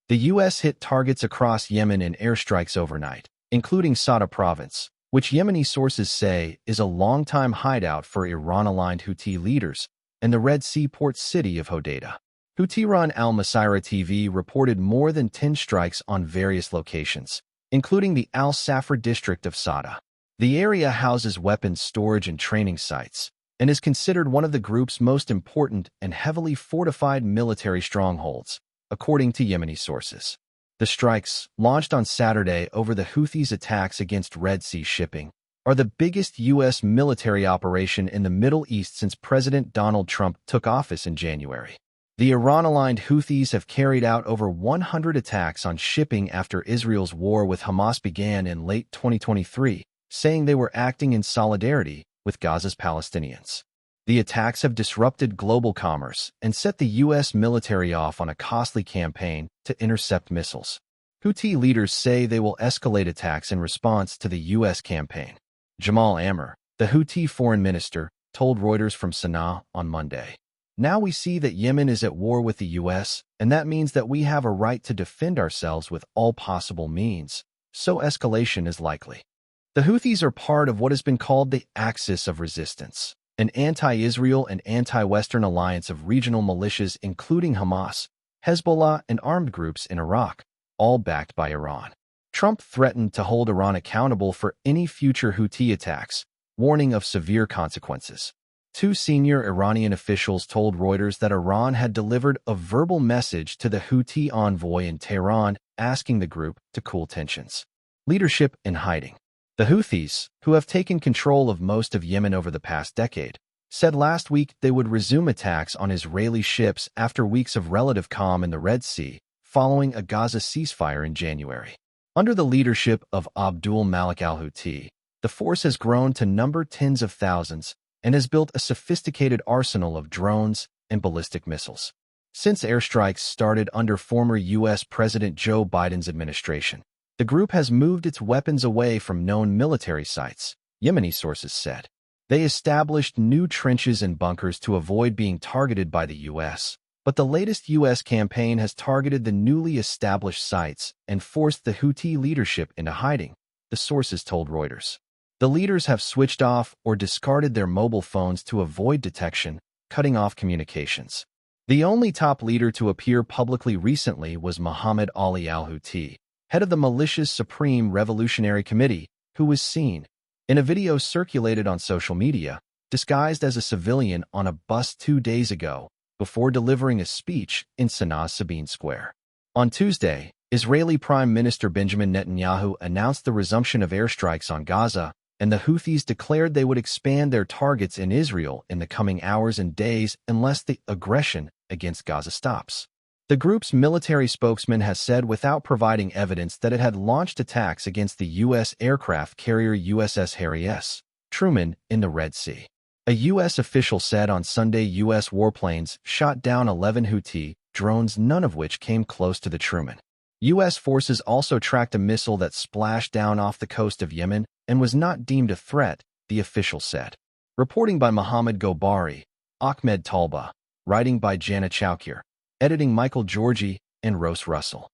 The U.S. hit targets across Yemen in airstrikes overnight, including Saada province, which Yemeni sources say is a longtime hideout for Iran-aligned Houthi leaders, and the Red Sea port city of Hodeidah. Houthi-run Al-Masirah TV reported more than 10 strikes on various locations, including the Al-Safra district of Saada. The area houses weapons storage and training sites, and is considered one of the group's most important and heavily fortified military strongholds, according to Yemeni sources. The strikes, launched on Saturday over the Houthis' attacks against Red Sea shipping, are the biggest U.S. military operation in the Middle East since President Donald Trump took office in January. The Iran-aligned Houthis have carried out over 100 attacks on shipping after Israel's war with Hamas began in late 2023, saying they were acting in solidarity with Gaza's Palestinians. The attacks have disrupted global commerce and set the U.S. military off on a costly campaign to intercept missiles. Houthi leaders say they will escalate attacks in response to the U.S. campaign. Jamal Amr, the Houthi foreign minister, told Reuters from Sana'a on Monday. Now we see that Yemen is at war with the U.S., and that means that we have a right to defend ourselves with all possible means, so escalation is likely. The Houthis are part of what has been called the Axis of Resistance, an anti-Israel and anti-Western alliance of regional militias including Hamas, Hezbollah, and armed groups in Iraq, all backed by Iran. Trump threatened to hold Iran accountable for any future Houthi attacks, warning of severe consequences. Two senior Iranian officials told Reuters that Iran had delivered a verbal message to the Houthi envoy in Tehran asking the group to cool tensions. Leadership in hiding. The Houthis, who have taken control of most of Yemen over the past decade, said last week they would resume attacks on Israeli ships after weeks of relative calm in the Red Sea, following a Gaza ceasefire in January. Under the leadership of Abdul Malik al-Houthi, the force has grown to number tens of thousands and has built a sophisticated arsenal of drones and ballistic missiles. Since airstrikes started under former U.S. President Joe Biden's administration, the group has moved its weapons away from known military sites, Yemeni sources said. They established new trenches and bunkers to avoid being targeted by the U.S., but the latest U.S. campaign has targeted the newly established sites and forced the Houthi leadership into hiding, the sources told Reuters. The leaders have switched off or discarded their mobile phones to avoid detection, cutting off communications. The only top leader to appear publicly recently was Mohammed Ali al-Houthi, head of the militia's Supreme Revolutionary Committee, who was seen, in a video circulated on social media, disguised as a civilian on a bus 2 days ago, before delivering a speech in Sanaa's Sabine Square. On Tuesday, Israeli Prime Minister Benjamin Netanyahu announced the resumption of airstrikes on Gaza, and the Houthis declared they would expand their targets in Israel in the coming hours and days unless the aggression against Gaza stops. The group's military spokesman has said without providing evidence that it had launched attacks against the U.S. aircraft carrier USS Harry S. Truman in the Red Sea. A U.S. official said on Sunday U.S. warplanes shot down 11 Houthi drones, none of which came close to the Truman. U.S. forces also tracked a missile that splashed down off the coast of Yemen and was not deemed a threat, the official said. Reporting by Mohammed Gobari, Ahmed Talba, writing by Jana Chowkir, editing Michael Georgi and Rose Russell.